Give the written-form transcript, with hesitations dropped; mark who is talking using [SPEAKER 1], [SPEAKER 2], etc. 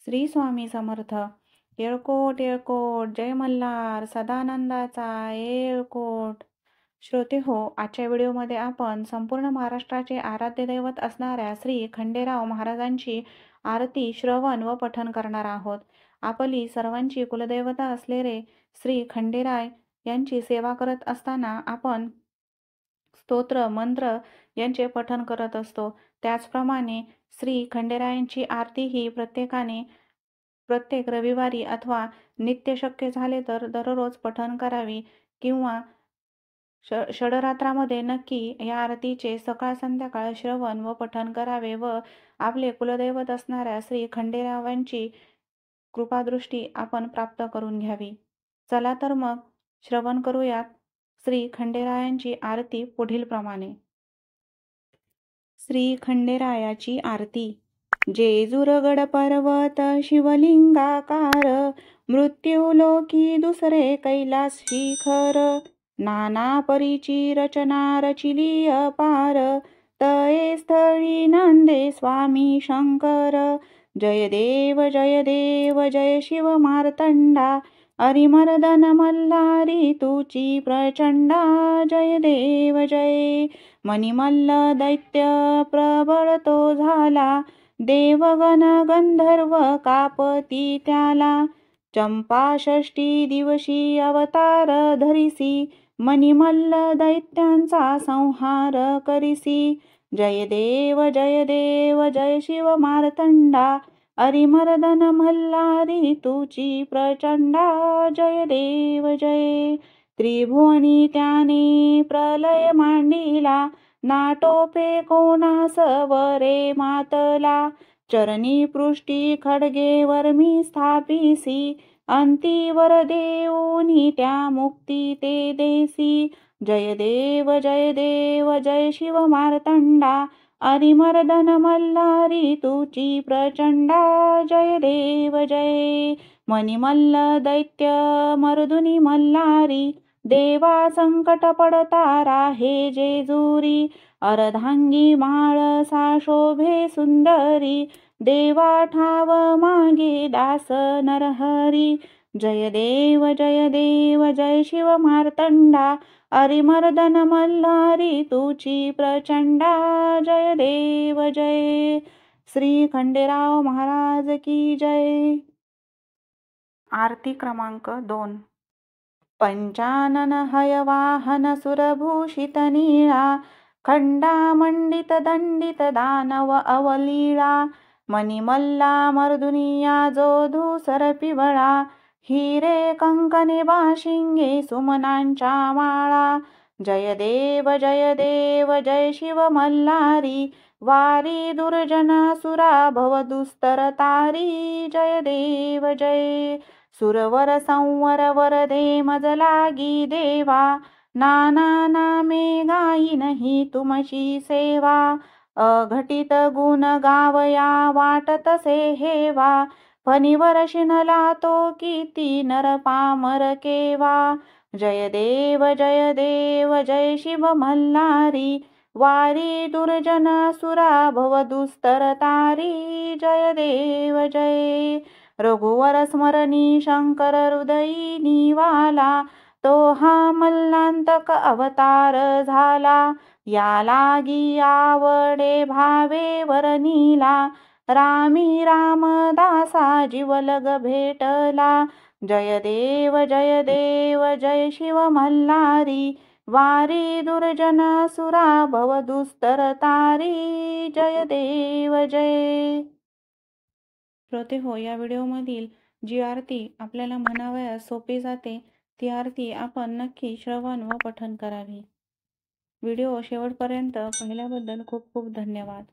[SPEAKER 1] श्री स्वामी समर्थ. येळकोट येळकोट, जय मल्हार, सदानंदाचा येळकोट. श्रोते हो, आजच्या व्हिडिओमध्ये आपण संपूर्ण महाराष्ट्राचे आराध्य दैवत असणाऱ्या श्री खंडेराव महाराजांची आरती श्रवण व पठण करणार आहोत. आपली सर्वांची कुलदैवता असलेले श्री खंडेराय यांची सेवा करत असताना आपण स्तोत्र मंत्र यांचे पठण करत असतो. त्याचप्रमाणे श्री खंडेरायांची आरती ही प्रत्येक रविवारी अथवा नित्य शक्य झाले तर दररोज पठण करावी किंवा षडरात्रामध्ये नक्की या आरतीचे सकाळ संध्याकाळ श्रवण व पठण करावे व आपले कुलदैवत असणाऱ्या श्री खंडेरावांची कृपादृष्टी आपण प्राप्त करून घ्यावी. चला तर मग श्रवण करूयात श्री खंडेरायांची आरती पुढील प्रमाणे. श्री खंडेरायाची आरती. जेजुरगड पर्वत शिवलिंगाकार, मृत्युलोकी दुसरे कैलास शिखर. नाना परीची रचना रचिली अपार, तये स्थळी नांदे स्वामी शंकर. जय देव जय शिव मार्तंडा, अरिमर्दन मल्हारी तुची प्रचंडा. जय देव जय. मणिमल्ल दैत्य प्रबळ तो झाला, देवगण गंधर्व कापती त्याला. चंपा षष्टी दिवशी अवतार धरिसी, मणिमल्ल दैत्यांचा संहार करिसी. जय देव जय शिव मार्तंडा, अरिमर्दन मल्हारी तुची प्रचंडा. जय देव जय. त्रिभुवनी त्याने प्रलय मांडिला, नाटोपे कोणास वरे मातला. चरणी पृष्ठी खड्गे वर्मी स्थापिसी, अंतीवर देऊनी त्या मुक्ती ते देसी. जय देव जय शिव मार्तंडा, अरिमर्दन मल्हारी तुची प्रचंडा. जय देव जय. मणिमल्ल दैत्य मर्दुनी मल्हारी, देवा संकट पडता राहे जेजुरी. अर्धांगी माळ सा शोभे सुंदरी, देवा ठाव मागे दास नरहरी. जय देव जय शिव मार्तंडा, अरिमर्दन मल्हारी तुची प्रचंडा. जय देव जय. श्री खंडेराव महाराज की जय. आरती क्रमांक 2. पंचानन हयवाहन सुरभूषित नीळा, खंडामंडित दंडित दानव अवलीळा. मणिमल्ला मर्दुनिया जो धूसर पिवळा, हिरे कंकणे बाशिंगे सुमनांच्या माळा. जय देव जय शिव मल्हारी, वारी दुर्जन सुरा भव दुस्तर तारी. जय देव जय. सुरवर संवर वरदे मज लागी देवा, नाना नामे गायीनही तुमची सेवा. अघटित गुण गावया वाटत से हेवा, फणीवर शिनला तो किती नर पामर केवा. जय देव जय शिव मल्हारी, वारी दुर्जन सुरा भव दुस्तर तारी. जय देव जय. रघुवर स्मरणी शंकर हृदयी निवाला, तो हा मल्लांतक अवतार झाला. या लागी आवडे भावे वरनीला, रामी रामदासा जीवलग भेटला. जय देव जय शिव मल्हारी, वारी दुर्जन सुरा भव दुस्तर तारी. जय देव जय. श्रोते हो, या व्हिडिओमधील जी आरती आपल्याला म्हणावयास सोपी जाते ती आरती आपण नक्की श्रवण व पठण करावी. व्हिडिओ शेवटपर्यंत पाहिल्याबद्दल खूप खूप धन्यवाद.